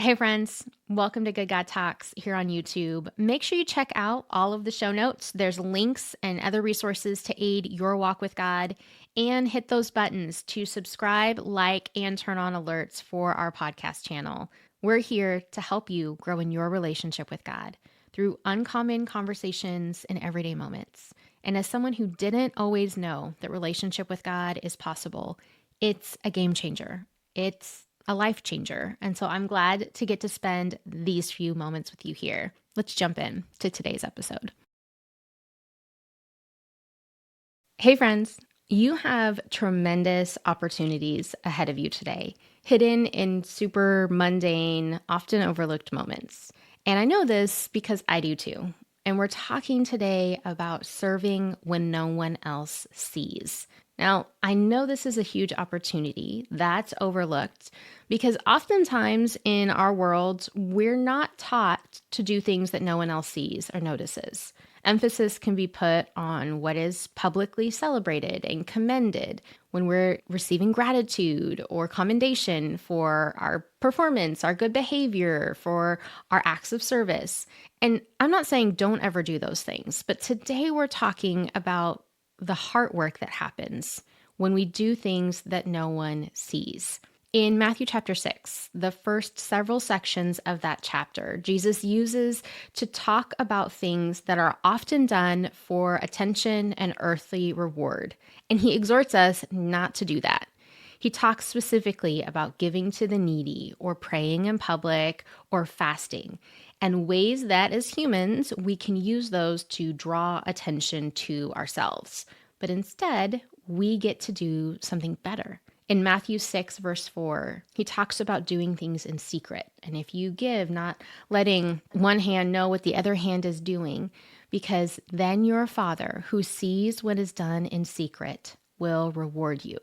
Hey friends, welcome to Good God Talks here on YouTube. Make sure you check out all of the show notes. There's links and other resources to aid your walk with God, and hit those buttons to subscribe, like, and turn on alerts for our podcast channel. We're here to help you grow in your relationship with God through uncommon conversations and everyday moments. And as someone who didn't always know that relationship with God is possible, it's a game changer. It's a life changer. And so I'm glad to get to spend these few moments with you here. Let's jump in to today's episode. Hey, friends, you have tremendous opportunities ahead of you today, hidden in super mundane, often overlooked moments. And I know this because I do too. And we're talking today about serving when no one else sees. Now, I know this is a huge opportunity that's overlooked because oftentimes in our world, we're not taught to do things that no one else sees or notices. Emphasis can be put on what is publicly celebrated and commended when we're receiving gratitude or commendation for our performance, our good behavior, for our acts of service. And I'm not saying don't ever do those things, but today we're talking about the heart work that happens when we do things that no one sees. In Matthew chapter 6, the first several sections of that chapter, Jesus uses to talk about things that are often done for attention and earthly reward. And he exhorts us not to do that. He talks specifically about giving to the needy or praying in public or fasting, and ways that as humans, we can use those to draw attention to ourselves. But instead, we get to do something better. In Matthew 6, verse 4, he talks about doing things in secret. And if you give, not letting one hand know what the other hand is doing, because then your Father, who sees what is done in secret, will reward you.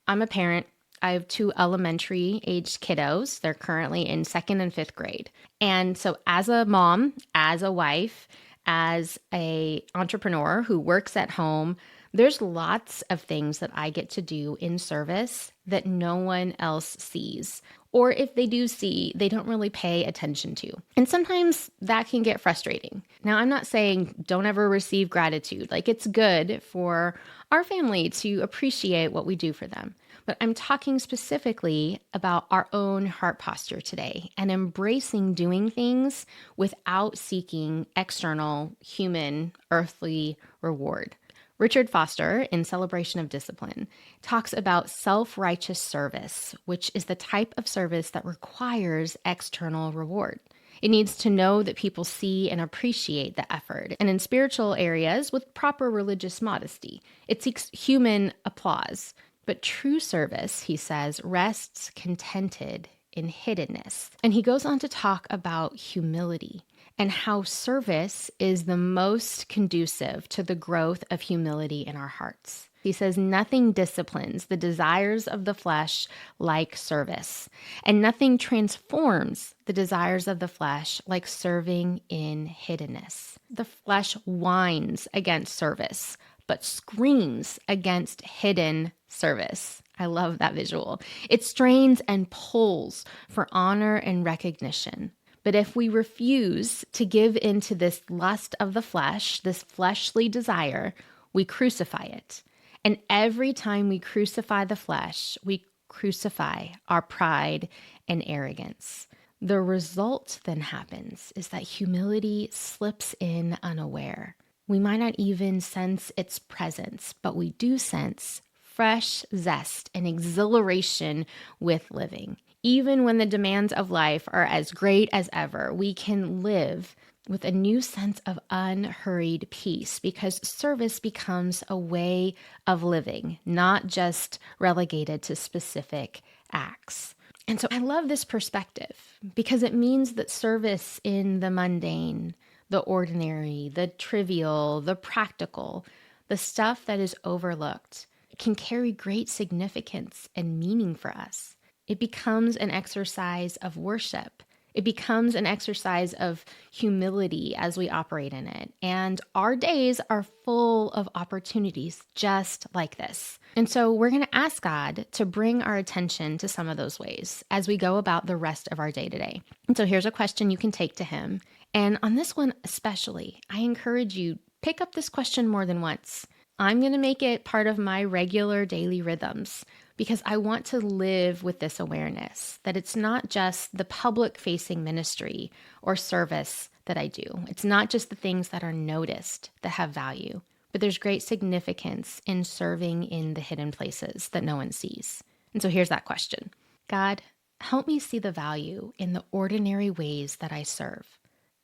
I'm a parent. I have two elementary aged kiddos. They're currently in second and fifth grade. And so as a mom, as a wife, as a entrepreneur who works at home, there's lots of things that I get to do in service that no one else sees. Or if they do see, they don't really pay attention to. And sometimes that can get frustrating. Now, I'm not saying don't ever receive gratitude. Like, it's good for our family to appreciate what we do for them. But I'm talking specifically about our own heart posture today and embracing doing things without seeking external, human, earthly reward. Richard Foster, in Celebration of Discipline, talks about self-righteous service, which is the type of service that requires external reward. It needs to know that people see and appreciate the effort. And in spiritual areas, with proper religious modesty, it seeks human applause. But true service, he says, rests contented in hiddenness. And he goes on to talk about humility and how service is the most conducive to the growth of humility in our hearts. He says, nothing disciplines the desires of the flesh like service, and nothing transforms the desires of the flesh like serving in hiddenness. The flesh whines against service, but screams against hidden service. I love that visual. It strains and pulls for honor and recognition. But if we refuse to give into this lust of the flesh, this fleshly desire, we crucify it. And every time we crucify the flesh, we crucify our pride and arrogance. The result then happens is that humility slips in unaware. We might not even sense its presence, but we do sense fresh zest and exhilaration with living. Even when the demands of life are as great as ever, we can live with a new sense of unhurried peace because service becomes a way of living, not just relegated to specific acts. And so I love this perspective because it means that service in the mundane, the ordinary, the trivial, the practical, the stuff that is overlooked can carry great significance and meaning for us. It becomes an exercise of worship It becomes an exercise of humility as we operate in it. And our days are full of opportunities just like this. And so we're going to ask God to bring our attention to some of those ways as we go about the rest of our day today. And so here's a question you can take to Him. And on this one especially, I encourage you, pick up this question more than once. I'm going to make it part of my regular daily rhythms because I want to live with this awareness that it's not just the public facing ministry or service that I do. It's not just the things that are noticed that have value, but there's great significance in serving in the hidden places that no one sees. And so here's that question. God, help me see the value in the ordinary ways that I serve.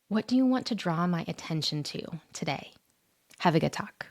What do you want to draw my attention to today? Have a good talk.